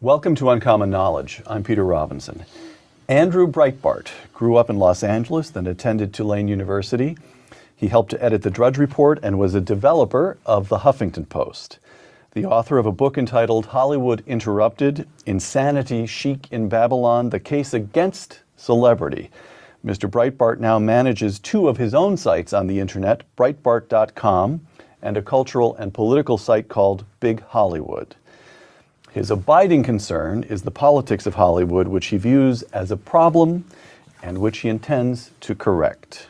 Welcome to Uncommon Knowledge. I'm Peter Robinson. Andrew Breitbart grew up in Los Angeles, then attended Tulane University. He helped to edit the Drudge Report and was a developer of the Huffington Post. The author of a book entitled Hollywood Interrupted: Insanity Chic in Babylon, The Case Against Celebrity. Mr. Breitbart now manages two of his own sites on the internet, Breitbart.com and a cultural and political site called Big Hollywood. His abiding concern is the politics of Hollywood, which he views as a problem and which he intends to correct.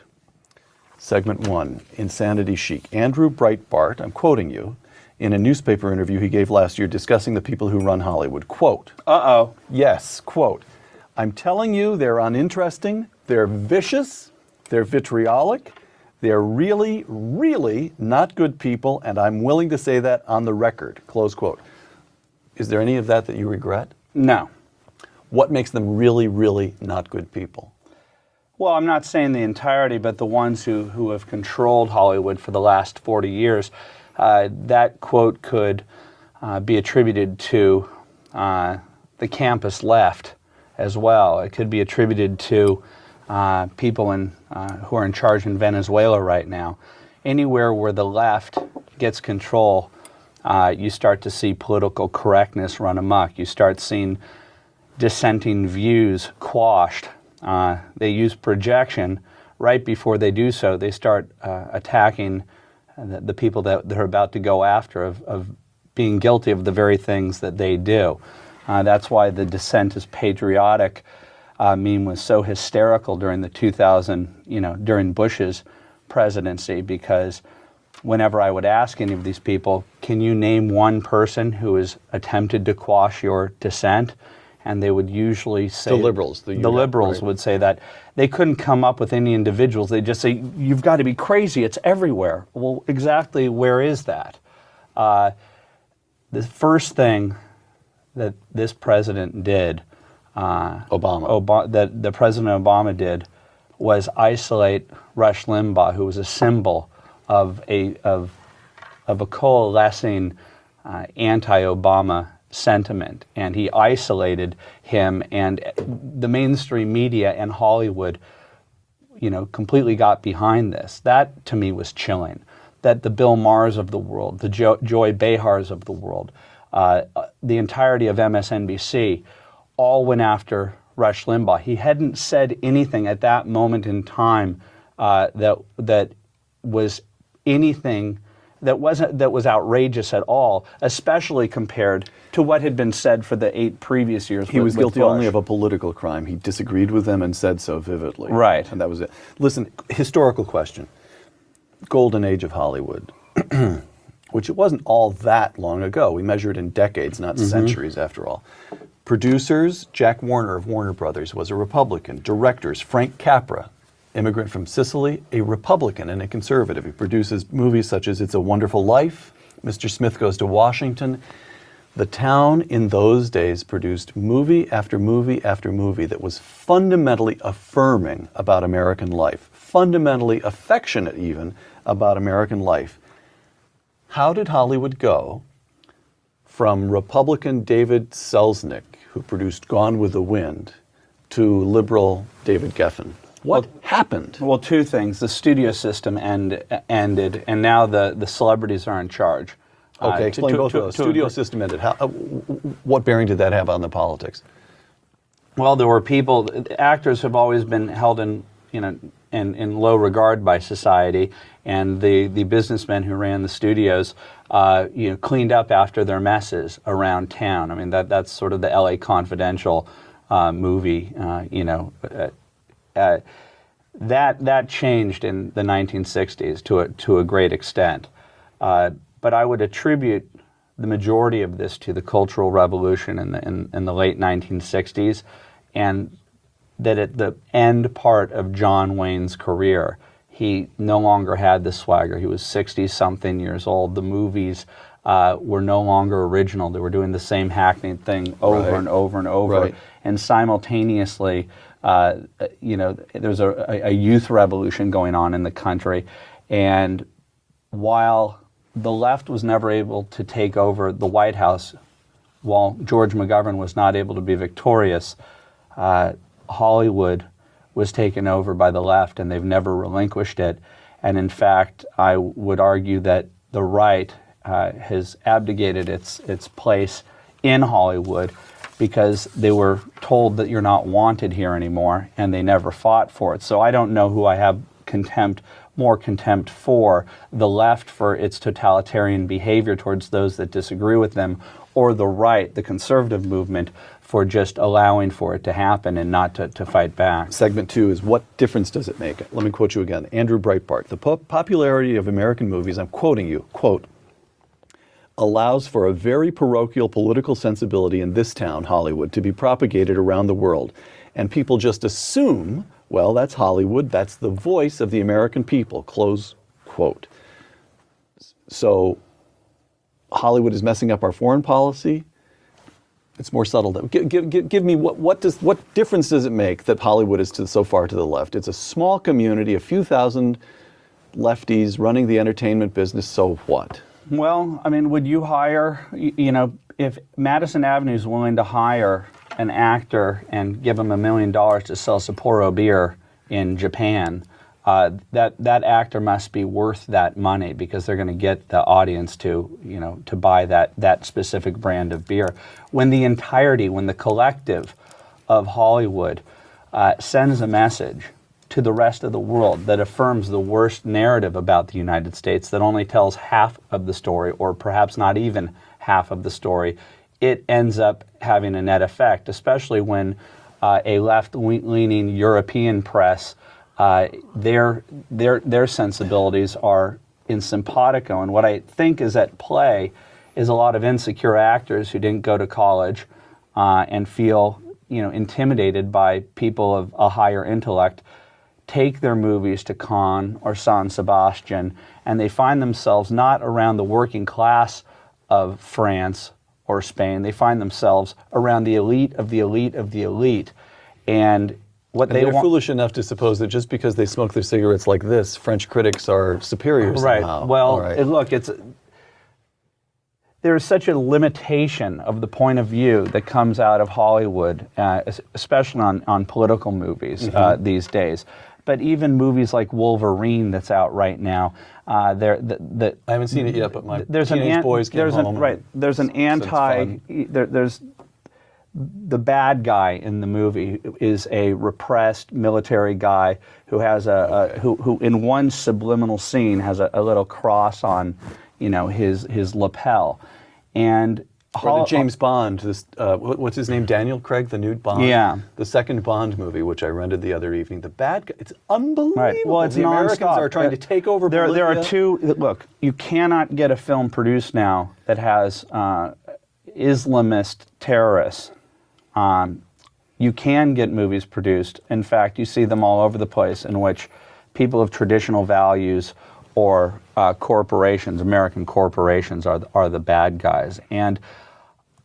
Segment 1, Insanity Chic. Andrew Breitbart, I'm quoting you, in a newspaper interview he gave last year discussing the people who run Hollywood. Quote, yes, quote, I'm telling you they're uninteresting, they're vicious, they're vitriolic, they're really, really not good people, and I'm willing to say that on the record, close quote. Is there any of that you regret? No. What makes them really, really not good people? Well, I'm not saying the entirety, but the ones who have controlled Hollywood for the last 40 years, that quote could be attributed to the campus left as well. It could be attributed to people who are in charge in Venezuela right now. Anywhere where the left gets control, you start to see political correctness run amok. You start seeing dissenting views quashed. They use projection. Right before they do so, they start attacking the people that they're about to go after of being guilty of the very things that they do. That's why the dissent is patriotic meme was so hysterical during the during Bush's presidency, because whenever I would ask any of these people, can you name one person who has attempted to quash your dissent? And they would usually say... The liberals. The liberals would say that. They couldn't come up with any individuals. They'd just say, you've got to be crazy, it's everywhere. Well, exactly where is that? The first thing that this president did... that the President Obama did was isolate Rush Limbaugh, who was a symbol of a coalescing anti-Obama sentiment, and he isolated him, and the mainstream media and Hollywood, completely got behind this. That to me was chilling. That the Bill Maher's of the world, the Joy Behar's of the world, the entirety of MSNBC, all went after Rush Limbaugh. He hadn't said anything at that moment in time that was anything that was outrageous at all, especially compared to what had been said for the 8 previous years. He was guilty only of a political crime. He disagreed with them and said so vividly. Right. And that was it. Listen, historical question. Golden age of Hollywood, which it wasn't all that long ago. We measured in decades, not centuries after all. Producers, Jack Warner of Warner Brothers was a Republican. Directors, Frank Capra, immigrant from Sicily, a Republican and a conservative. He produces movies such as It's a Wonderful Life, Mr. Smith Goes to Washington. The town in those days produced movie after movie after movie that was fundamentally affirming about American life, fundamentally affectionate even about American life. How did Hollywood go from Republican David Selznick, who produced Gone with the Wind, to liberal David Geffen? What happened? Well, two things. The studio system ended, and now the celebrities are in charge. Okay, explain both of those. Studio system ended. What bearing did that have on the politics? Well, there were people. Actors have always been held in low regard by society, and the businessmen who ran the studios, cleaned up after their messes around town. I mean, that's sort of the L.A. Confidential movie. That changed in the 1960s to a great extent. But I would attribute the majority of this to the Cultural Revolution in the late 1960s, and that at the end part of John Wayne's career, he no longer had the swagger. He was 60-something years old. The movies were no longer original. They were doing the same hackneyed thing over and over and over. Right. And simultaneously, there's a youth revolution going on in the country. And while the left was never able to take over the White House while George McGovern was not able to be victorious, Hollywood was taken over by the left, and they've never relinquished it. And in fact, I would argue that the right has abdicated its place in Hollywood because they were told that you're not wanted here anymore, and they never fought for it. So I don't know who I have more contempt for, the left for its totalitarian behavior towards those that disagree with them, or the right, the conservative movement, for just allowing for it to happen and not to fight back. Segment 2 is, what difference does it make? Let me quote you again. Andrew Breitbart, the popularity of American movies, I'm quoting you, quote, allows for a very parochial political sensibility in this town, Hollywood, to be propagated around the world. And people just assume, well, that's Hollywood, that's the voice of the American people, close quote. So Hollywood is messing up our foreign policy. It's more subtle. Give me what difference does it make that Hollywood is so far to the left? It's a small community, a few thousand lefties running the entertainment business. So what? Well, I mean, would you hire? If Madison Avenue is willing to hire an actor and give him $1 million to sell Sapporo beer in Japan, that actor must be worth that money because they're going to get the audience to buy that specific brand of beer. When the collective of Hollywood sends a message to the rest of the world that affirms the worst narrative about the United States, that only tells half of the story, or perhaps not even half of the story, it ends up having a net effect, especially when a left-leaning European press, their sensibilities are in simpatico. And what I think is at play is a lot of insecure actors who didn't go to college and feel intimidated by people of a higher intellect, take their movies to Cannes or San Sebastian, and they find themselves not around the working class of France or Spain. They find themselves around the elite of the elite of the elite. And they're foolish enough to suppose that just because they smoke their cigarettes like this, French critics are superior somehow. Right. Well, look, there's such a limitation of the point of view that comes out of Hollywood, especially on political movies these days. But even movies like Wolverine that's out right now, I haven't seen it yet, but my teenage boys came home. Right. There's an there's the bad guy in the movie is a repressed military guy who has who in one subliminal scene has a little cross on, his lapel, and or the James Bond, what's his name, Daniel Craig, the new Bond? Yeah. The second Bond movie, which I rented the other evening. The bad guy, it's unbelievable. Right. Well, it's the Americans nonstop. are trying to take over There Bolivia. are two, look, you cannot get a film produced now that has Islamist terrorists. You can get movies produced. In fact, you see them all over the place in which people of traditional values or corporations, American corporations, are the bad guys. And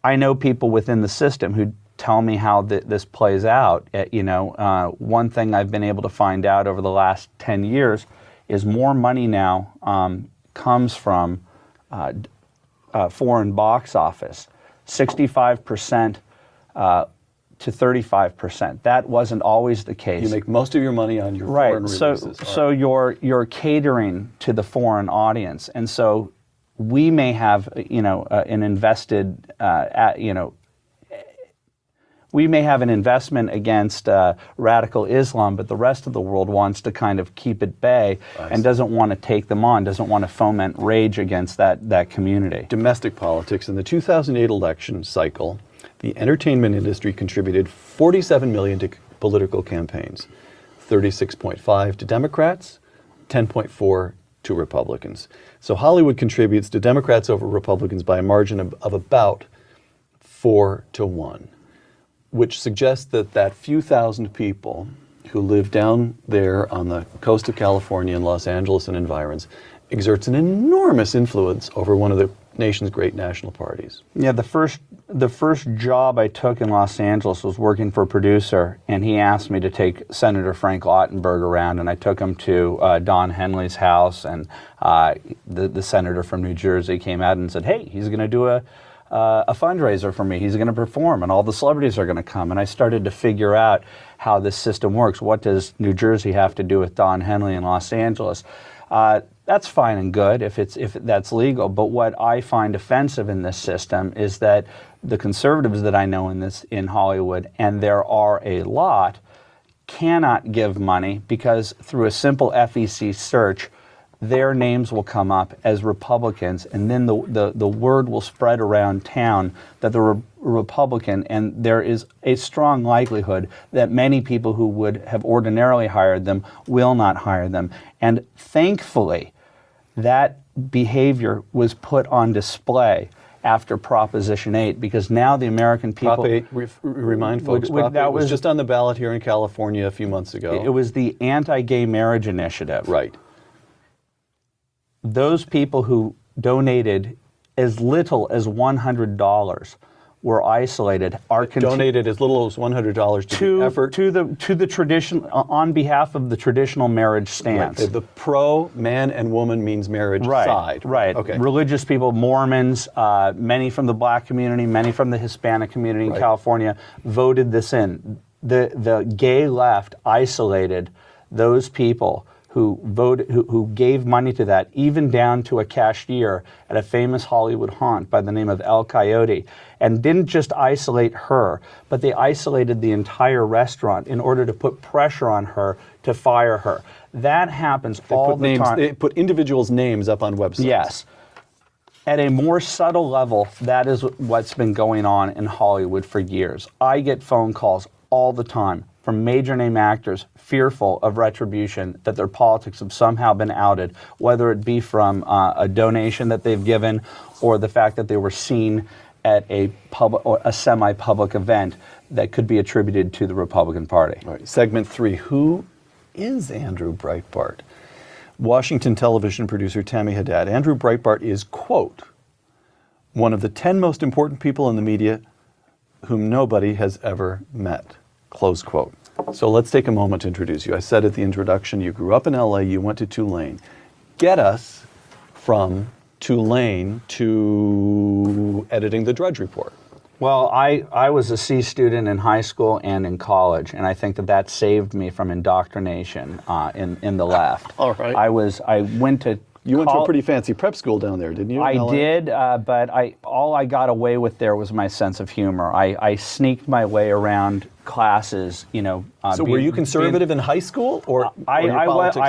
I know people within the system who tell me how this plays out. One thing I've been able to find out over the last 10 years is more money now comes from foreign box office, 65% to 35%. That wasn't always the case. You make most of your money on your foreign releases. So you're catering to the foreign audience, and so we may have an invested we may have an investment against radical Islam, but the rest of the world wants to kind of keep at bay and doesn't want to take them on, doesn't want to foment rage against that community. Domestic politics. In the 2008 election cycle, the entertainment industry contributed $47 million to political campaigns, 36.5 to Democrats, 10.4 to Republicans. So Hollywood contributes to Democrats over Republicans by a margin of about 4-1, which suggests that few thousand people who live down there on the coast of California and Los Angeles and environs exerts an enormous influence over one of the nation's great national parties. Yeah, the first job I took in Los Angeles was working for a producer, and he asked me to take Senator Frank Lautenberg around, and I took him to Don Henley's house, and the senator from New Jersey came out and said, hey, he's going to do a fundraiser for me. He's going to perform, and all the celebrities are going to come. And I started to figure out how this system works. What does New Jersey have to do with Don Henley in Los Angeles? That's fine and good if that's legal. But what I find offensive in this system is that the conservatives that I know in Hollywood, and there are a lot, cannot give money because through a simple FEC search, their names will come up as Republicans, and then the word will spread around town that they're Republican, and there is a strong likelihood that many people who would have ordinarily hired them will not hire them. And thankfully, that behavior was put on display after Proposition 8, because now the American people... Prop 8, remind folks, Prop 8 was just on the ballot here in California a few months ago. It was the Anti-Gay Marriage Initiative. Right. Those people who donated as little as $100 were isolated. Donated as little as $100 to the effort. To the tradition, on behalf of the traditional marriage stance. Right. The pro man and woman means marriage side. Right. Okay. Religious people, Mormons, many from the black community, many from the Hispanic community in California voted this in. The gay left isolated those people who voted, who gave money to that, even down to a cashier at a famous Hollywood haunt by the name of El Coyote, and didn't just isolate her, but they isolated the entire restaurant in order to put pressure on her to fire her. That happens all the time. They put individuals' names up on websites. Yes. At a more subtle level, that is what's been going on in Hollywood for years. I get phone calls all the time from major name actors fearful of retribution, that their politics have somehow been outed, whether it be from a donation that they've given or the fact that they were seen at a public or a semi-public event that could be attributed to the Republican Party. All right. Segment 3, who is Andrew Breitbart? Washington television producer Tammy Haddad. Andrew Breitbart is, quote, one of the 10 most important people in the media whom nobody has ever met. Close quote. So let's take a moment to introduce you. I said at the introduction, you grew up in LA, you went to Tulane. Get us from Tulane to editing the Drudge Report. Well, I was a C student in high school and in college, and I think that saved me from indoctrination in the left. All right. I went to... You went to a pretty fancy prep school down there, didn't you? I did, but all I got away with there was my sense of humor. I sneaked my way around classes, you know. So were you conservative in high school, or I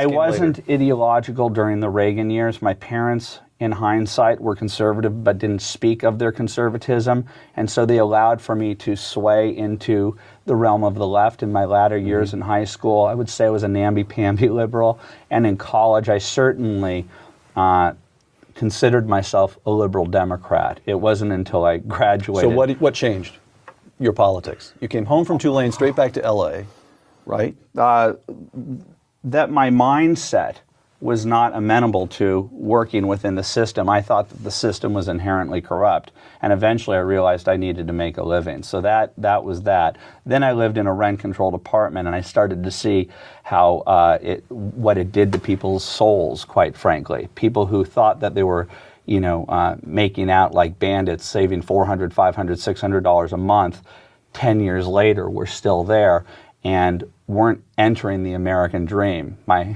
wasn't ideological during the Reagan years. My parents, in hindsight, were conservative but didn't speak of their conservatism, and so they allowed for me to sway into the realm of the left in my latter years in high school. I would say I was a namby-pamby liberal, and in college I certainly considered myself a liberal Democrat. It wasn't until I graduated. So what changed your politics? You came home from Tulane straight back to LA, right? That my mindset was not amenable to working within the system. I thought that the system was inherently corrupt, and eventually I realized I needed to make a living. So that was that. Then I lived in a rent-controlled apartment, and I started to see how what it did to people's souls, quite frankly. People who thought that they were, making out like bandits, saving $400, $500, $600 a month, 10 years later were still there and weren't entering the American dream. My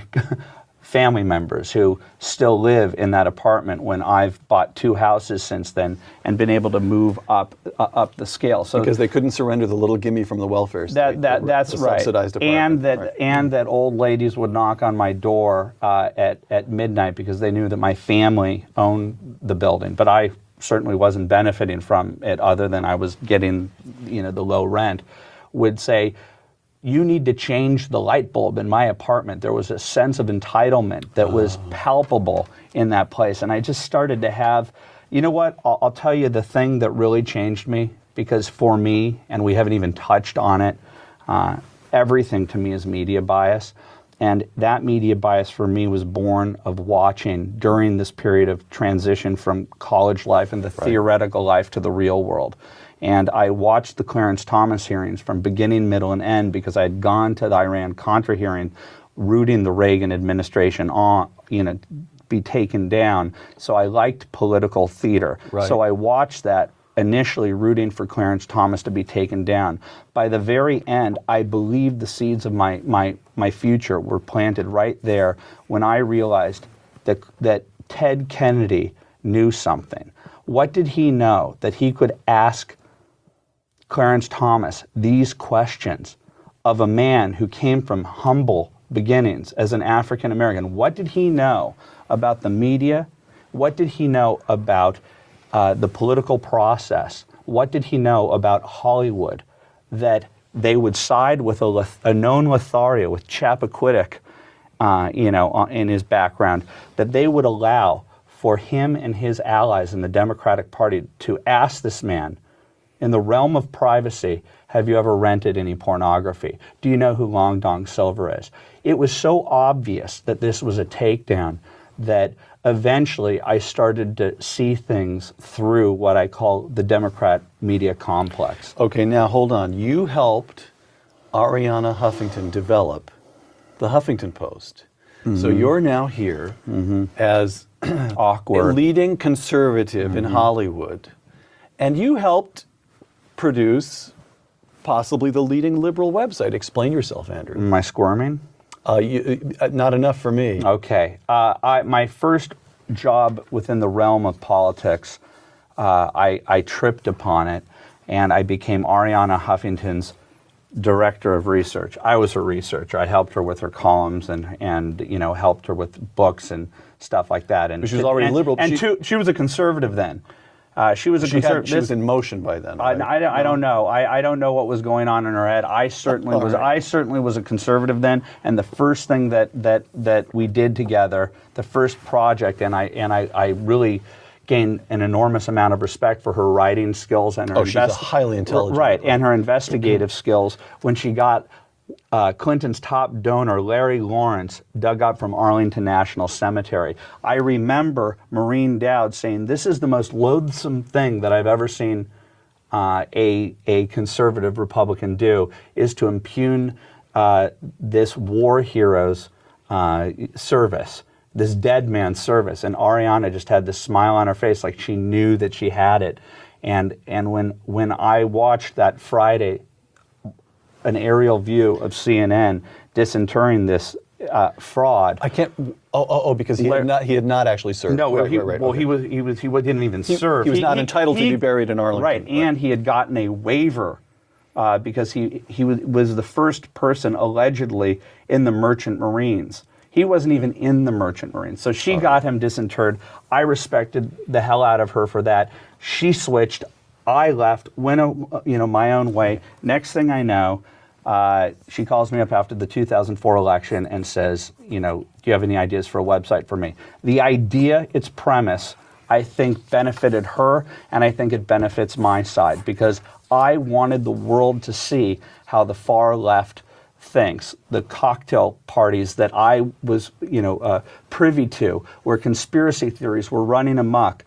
family members who still live in that apartment when I've bought 2 houses since then and been able to move up the scale. So because they couldn't surrender the little gimme from the welfare state. That's right. Subsidized apartment. And that old ladies would knock on my door at midnight because they knew that my family owned the building, but I certainly wasn't benefiting from it other than I was getting the low rent. Would say, you need to change the light bulb in my apartment. There was a sense of entitlement that was palpable in that place. And I just started to have, you know what, I'll tell you the thing that really changed me, because for me, and we haven't even touched on it, everything to me is media bias. And that media bias for me was born of watching during this period of transition from college life and the theoretical life to the real world. And I watched the Clarence Thomas hearings from beginning, middle, and end because I had gone to the Iran-Contra hearing, rooting the Reagan administration on, be taken down. So I liked political theater. Right. So I watched that initially rooting for Clarence Thomas to be taken down. By the very end, I believed the seeds of my future were planted right there when I realized that Ted Kennedy knew something. What did he know? That he could ask Clarence Thomas these questions of a man who came from humble beginnings as an African American. What did he know about the media? What did he know about the political process? What did he know about Hollywood? That they would side with a known Lothario, with Chappaquiddick, in his background, that they would allow for him and his allies in the Democratic Party to ask this man, in the realm of privacy, have you ever rented any pornography? Do you know who Long Dong Silver is? It was so obvious that this was a takedown that eventually I started to see things through what I call the Democrat media complex. Okay, now hold on. You helped Arianna Huffington develop the Huffington Post. So you're now here as Awkward. a leading conservative in Hollywood, and you helped produce possibly the leading liberal website. Explain yourself, Andrew. Am I squirming? Not enough for me. Okay. My first job within the realm of politics, I tripped upon it, and I became Arianna Huffington's director of research. I was her researcher. I helped her with her columns and helped her with books and stuff like that. And She was already liberal. And she was a conservative then. She was a conservative. She was in motion by then. Right? I don't know. I don't know what was going on in her head. I certainly was. Right. I certainly was a conservative then. And the first thing that we did together, the first project, and I really gained an enormous amount of respect for her writing skills and her she's a highly intelligent right, woman. and her investigative skills when she got Clinton's top donor, Larry Lawrence, dug up from Arlington National Cemetery. I remember Maureen Dowd saying, "This is the most loathsome thing that I've ever seen a conservative Republican do, is to impugn this war hero's service, this dead man's service." And Arianna just had this smile on her face, like she knew that she had it. And when I watched that Friday, an aerial view of CNN disinterring this fraud. I can't. Because he had not actually served. No, right, he didn't even serve. He was not entitled to be buried in Arlington. Right, and he had gotten a waiver because he was the first person allegedly in the Merchant Marines. He wasn't even in the Merchant Marines. So she got him disinterred. I respected the hell out of her for that. She switched. I left, went my own way. Next thing I know, she calls me up after the 2004 election and says, do you have any ideas for a website for me? The idea, its premise, I think benefited her, and I think it benefits my side, because I wanted the world to see how the far left thinks. The cocktail parties that I was, privy to, where conspiracy theories were running amok.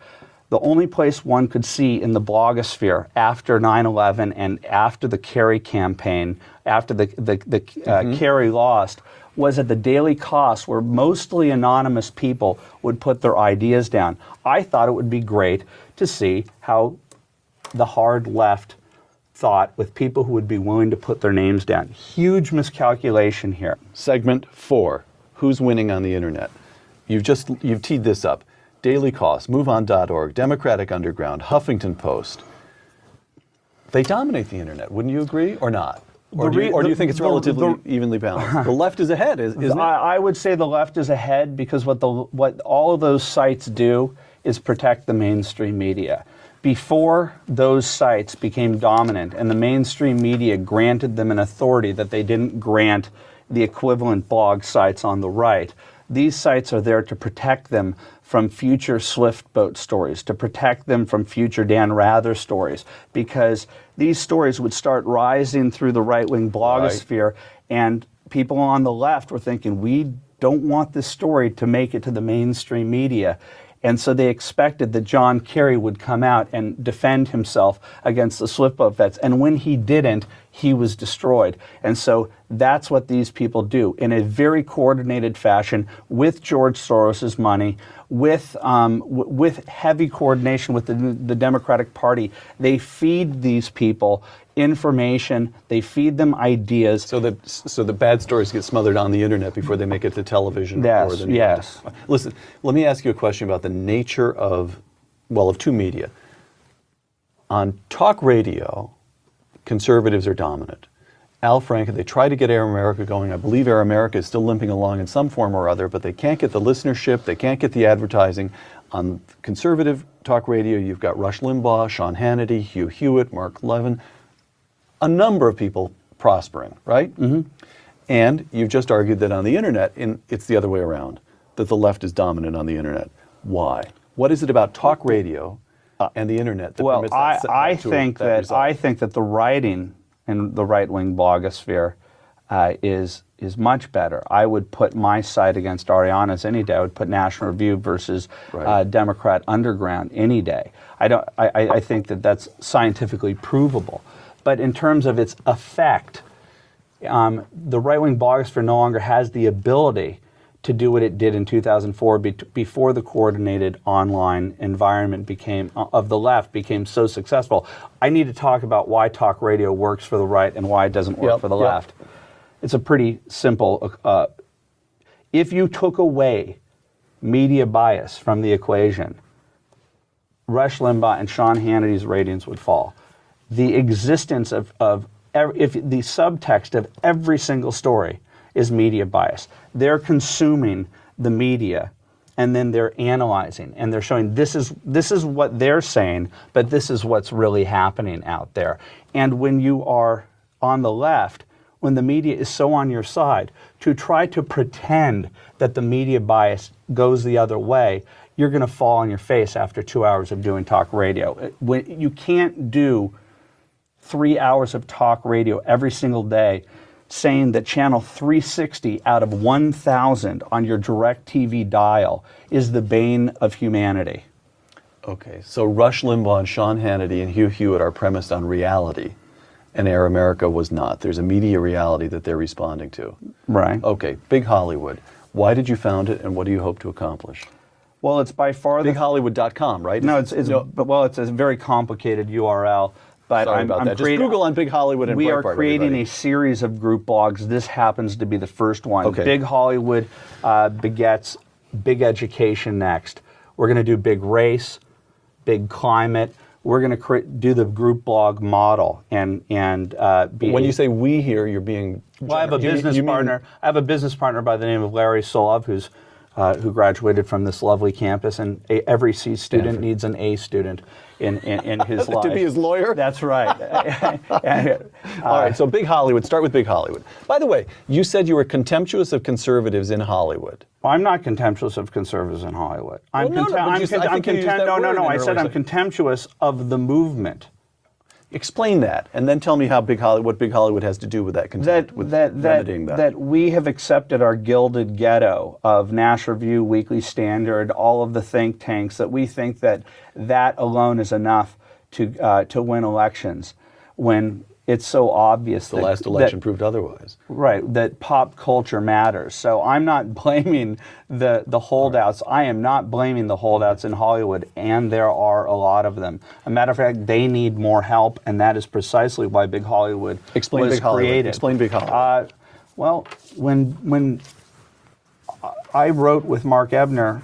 The only place one could see in the blogosphere after 9/11 and after the Kerry campaign, after Kerry lost, was at the Daily Kos, where mostly anonymous people would put their ideas down. I thought it would be great to see how the hard left thought, with people who would be willing to put their names down. Huge miscalculation here. Segment 4. Who's winning on the internet? You've teed this up. Daily Kos, MoveOn.org, Democratic Underground, Huffington Post. They dominate the internet, wouldn't you agree, or not? Or do you think it's relatively evenly balanced? The left is ahead, isn't it? I would say the left is ahead, because what all of those sites do is protect the mainstream media. Before those sites became dominant and the mainstream media granted them an authority that they didn't grant the equivalent blog sites on the right, these sites are there to protect them from future Swiftboat stories, to protect them from future Dan Rather stories, because these stories would start rising through the right-wing blogosphere, and people on the left were thinking, we don't want this story to make it to the mainstream media. And so they expected that John Kerry would come out and defend himself against the Swiftboat vets. And when he didn't, he was destroyed. And so that's what these people do in a very coordinated fashion, with George Soros's money, with heavy coordination with the Democratic Party. They feed these people information. They feed them ideas. So the bad stories get smothered on the internet before they make it to television. Yes, or the news. yes. Listen, let me ask you a question about the nature of two media. On talk radio, conservatives are dominant. Al Franken, they try to get Air America going. I believe Air America is still limping along in some form or other, but they can't get the listenership, they can't get the advertising. On conservative talk radio, you've got Rush Limbaugh, Sean Hannity, Hugh Hewitt, Mark Levin, a number of people prospering, right? Mm-hmm. And you've just argued that on the internet, it's the other way around, that the left is dominant on the internet. Why? What is it about talk radio and the internet that permits that? I think that the writing in the right-wing blogosphere is much better. I would put my side against Ariana's any day. I would put National Review versus Democrat Underground any day. I think that that's scientifically provable. But in terms of its effect, the right-wing blogosphere no longer has the ability to do what it did in 2004 before the coordinated online environment of the left became so successful. I need to talk about why talk radio works for the right and why it doesn't work for the left. It's a pretty simple, if you took away media bias from the equation, Rush Limbaugh and Sean Hannity's ratings would fall. The existence if the subtext of every single story is media bias. They're consuming the media and then they're analyzing and they're showing this is what they're saying, but this is what's really happening out there. And when you are on the left, when the media is so on your side, to try to pretend that the media bias goes the other way, you're going to fall on your face after 2 hours of doing talk radio. When you can't do 3 hours of talk radio every single day saying that channel 360 out of 1,000 on your DirecTV dial is the bane of humanity. Okay, so Rush Limbaugh and Sean Hannity and Hugh Hewitt are premised on reality, and Air America was not. There's a media reality that they're responding to. Right. Okay, Big Hollywood. Why did you found it, and what do you hope to accomplish? Well, it's by far BigHollywood.com, right? No, it's a very complicated URL. But Sorry about that. Just Google on Big Hollywood and we Breitbart, are creating everybody. a series of group blogs. This happens to be the first one. Okay. Big Hollywood begets Big Education next. We're going to do Big Race, Big Climate. We're going to do the group blog model and When you say we here, you're being. Well, I have a business partner. I have a business partner by the name of Larry Solov, who graduated from this lovely campus, and every C student needs an A student in his life. To be his lawyer? That's right. All right, so Big Hollywood. Start with Big Hollywood. By the way, you said you were contemptuous of conservatives in Hollywood. I'm not contemptuous of conservatives in Hollywood. I think you used that word in an I said earlier I'm contemptuous of the movement. Explain that, and then tell me how what Big Hollywood has to do with that contempt, remedying that. That we have accepted our gilded ghetto of National Review, Weekly Standard, all of the think tanks, that we think that alone is enough to win elections, when it's so obvious the last election proved otherwise. Right, that pop culture matters. So I'm not blaming the holdouts. I am not blaming the holdouts in Hollywood, and there are a lot of them. A matter of fact, they need more help, and that is precisely why Big Hollywood was created. Explain Big Hollywood. Well, when I wrote with Mark Ebner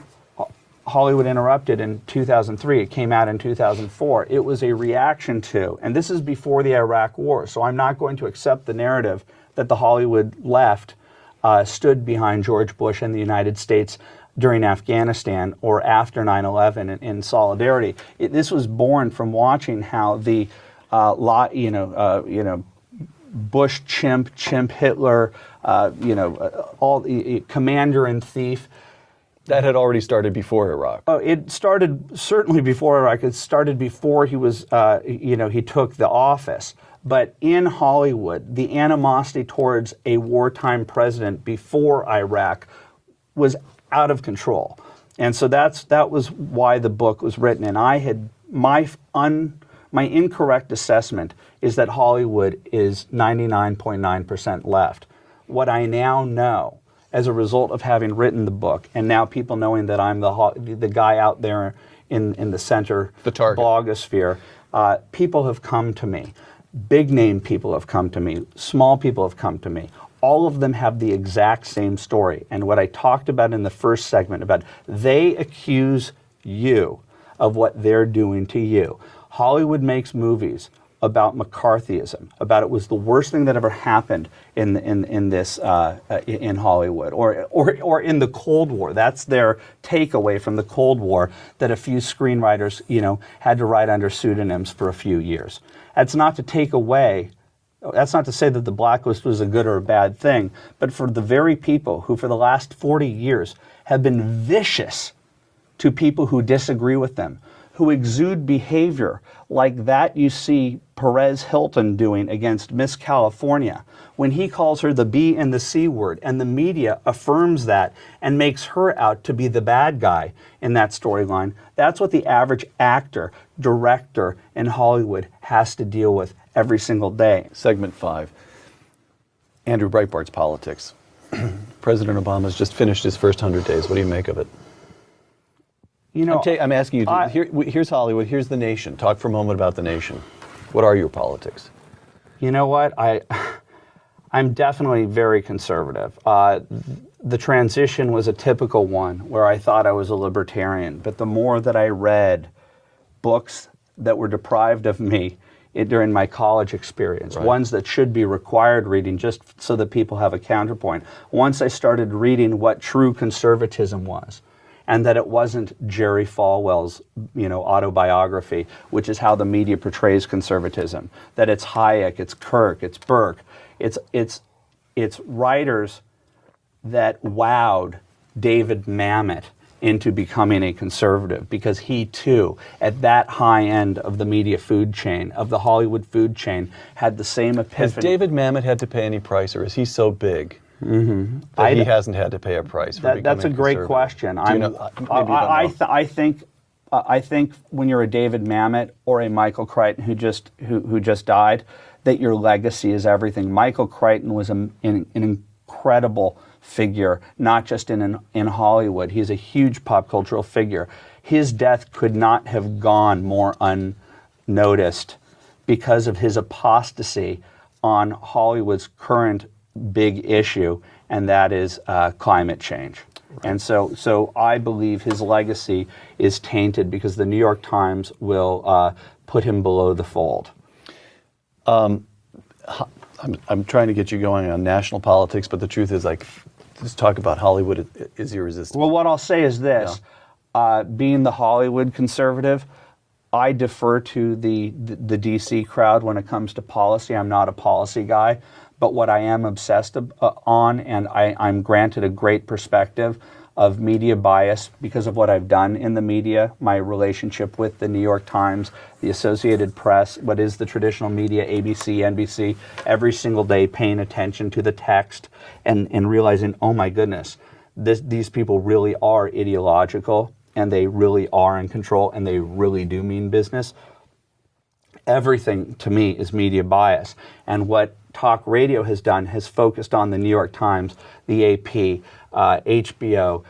Hollywood Interrupted in 2003. It came out in 2004. It was a reaction to, and this is before the Iraq War, so I'm not going to accept the narrative that the Hollywood left stood behind George Bush and the United States during Afghanistan or after 9/11 in solidarity. This was born from watching how the Bush chimp Hitler, all the commander and thief. That had already started before Iraq. Oh, it started certainly before Iraq. It started before he was, he took the office. But in Hollywood, the animosity towards a wartime president before Iraq was out of control, and so that was why the book was written. And I had my incorrect assessment is that Hollywood is 99.9% left. What I now know, as a result of having written the book, and now people knowing that I'm the guy out there in the center, The target. blogosphere, people have come to me. Big name people have come to me. Small people have come to me. All of them have the exact same story. And what I talked about in the first segment about they accuse you of what they're doing to you. Hollywood makes movies about McCarthyism, about it was the worst thing that ever happened in Hollywood, or in the Cold War. That's their takeaway from the Cold War, that a few screenwriters, had to write under pseudonyms for a few years. That's not to take away. That's not to say that the blacklist was a good or a bad thing, but for the very people who for the last 40 years have been vicious to people who disagree with them, who exude behavior like that you see Perez Hilton doing against Miss California, when he calls her the B and the C word, and the media affirms that and makes her out to be the bad guy in that storyline. That's what the average actor, director in Hollywood has to deal with every single day. Segment 5, Andrew Breitbart's politics. President Obama's just finished his first 100 days. What do you make of it? I'm asking you, here's Hollywood, here's the nation. Talk for a moment about the nation. What are your politics? You know what? I'm definitely very conservative. The transition was a typical one where I thought I was a libertarian, but the more that I read books that were deprived of me during my college experience, right. Ones that should be required reading just so that people have a counterpoint. Once I started reading what true conservatism was, and that it wasn't Jerry Falwell's, autobiography, which is how the media portrays conservatism. That it's Hayek, it's Kirk, it's Burke, it's writers that wowed David Mamet into becoming a conservative, because he too, at that high end of the media food chain, of the Hollywood food chain, had the same epiphany. Has David Mamet had to pay any price, or is he so big? That he hasn't had to pay a price for becoming That's a great conservative? question. Do you know? Maybe you don't know. I think when you're a David Mamet or a Michael Crichton who just died, that your legacy is everything. Michael Crichton was an incredible figure, not just in Hollywood. He's a huge pop cultural figure. His death could not have gone more unnoticed because of his apostasy on Hollywood's current big issue, and that is climate change. Right. And so I believe his legacy is tainted because the New York Times will put him below the fold. I'm trying to get you going on national politics, but the truth is, just talk about Hollywood is irresistible. Well, what I'll say is this. Yeah. Being the Hollywood conservative, I defer to the DC crowd when it comes to policy. I'm not a policy guy. But what I am obsessed on, and I'm granted a great perspective of media bias because of what I've done in the media, my relationship with the New York Times, the Associated Press, what is the traditional media, ABC, NBC, every single day paying attention to the text and realizing, oh my goodness, these people really are ideological, and they really are in control, and they really do mean business. Everything to me is media bias. And what talk radio has done has focused on the New York Times, the AP, HBO,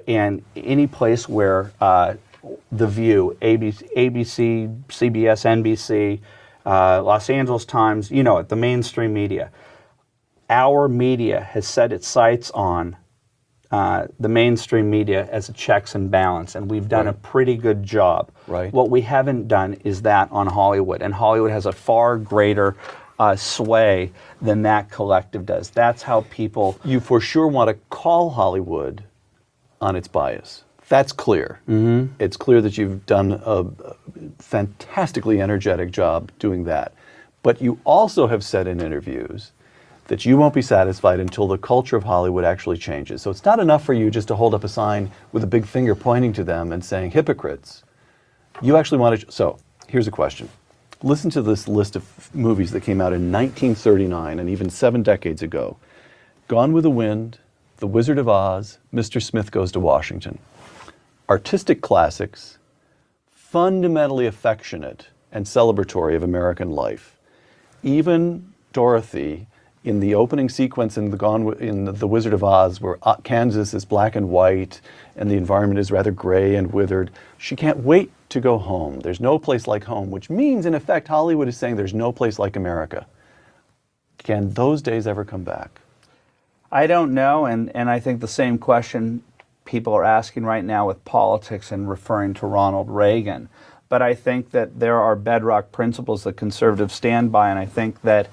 and any place where The View, ABC, CBS, NBC, Los Angeles Times, the mainstream media. Our media has set its sights on the mainstream media as a checks and balance, and we've done a pretty good job. Right. What we haven't done is that on Hollywood, and Hollywood has a far greater sway than that collective does. That's how people... You for sure want to call Hollywood on its bias. That's clear. Mm-hmm. It's clear that you've done a fantastically energetic job doing that. But you also have said in interviews that you won't be satisfied until the culture of Hollywood actually changes. So it's not enough for you just to hold up a sign with a big finger pointing to them and saying, hypocrites. You actually want to... So, here's a question. Listen to this list of movies that came out in 1939 and even 7 decades ago. Gone with the Wind, The Wizard of Oz, Mr. Smith Goes to Washington. Artistic classics, fundamentally affectionate and celebratory of American life. Even Dorothy in the opening sequence in the Wizard of Oz, where Kansas is black and white and the environment is rather gray and withered, she can't wait to go home. There's no place like home, which means, in effect, Hollywood is saying there's no place like America. Can those days ever come back? I don't know, and I think the same question people are asking right now with politics and referring to Ronald Reagan. But I think that there are bedrock principles that conservatives stand by, and I think that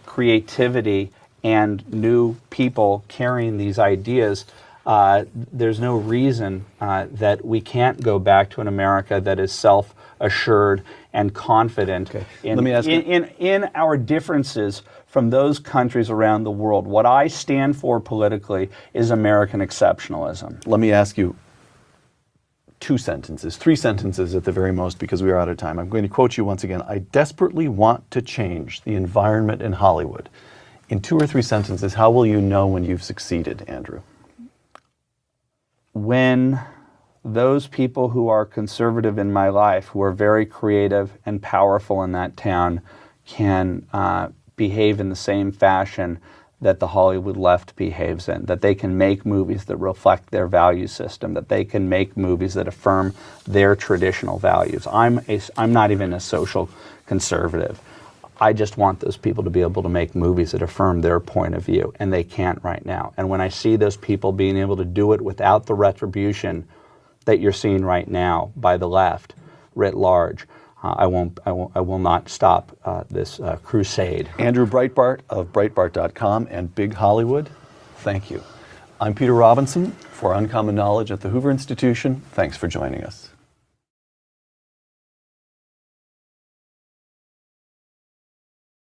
creativity and new people carrying these ideas, there's no reason that we can't go back to an America that is self-assured and confident Let me ask you- in our differences from those countries around the world. What I stand for politically is American exceptionalism. Let me ask you 2 sentences, 3 sentences at the very most, because we are out of time. I'm going to quote you once again. I desperately want to change the environment in Hollywood. In 2 or 3 sentences, how will you know when you've succeeded, Andrew? When those people who are conservative in my life, who are very creative and powerful in that town, can behave in the same fashion that the Hollywood left behaves in, that they can make movies that reflect their value system, that they can make movies that affirm their traditional values. I'm not even a social conservative. I just want those people to be able to make movies that affirm their point of view, and they can't right now. And when I see those people being able to do it without the retribution that you're seeing right now by the left, writ large, I will not stop this crusade. Andrew Breitbart of Breitbart.com and Big Hollywood, thank you. I'm Peter Robinson for Uncommon Knowledge at the Hoover Institution. Thanks for joining us.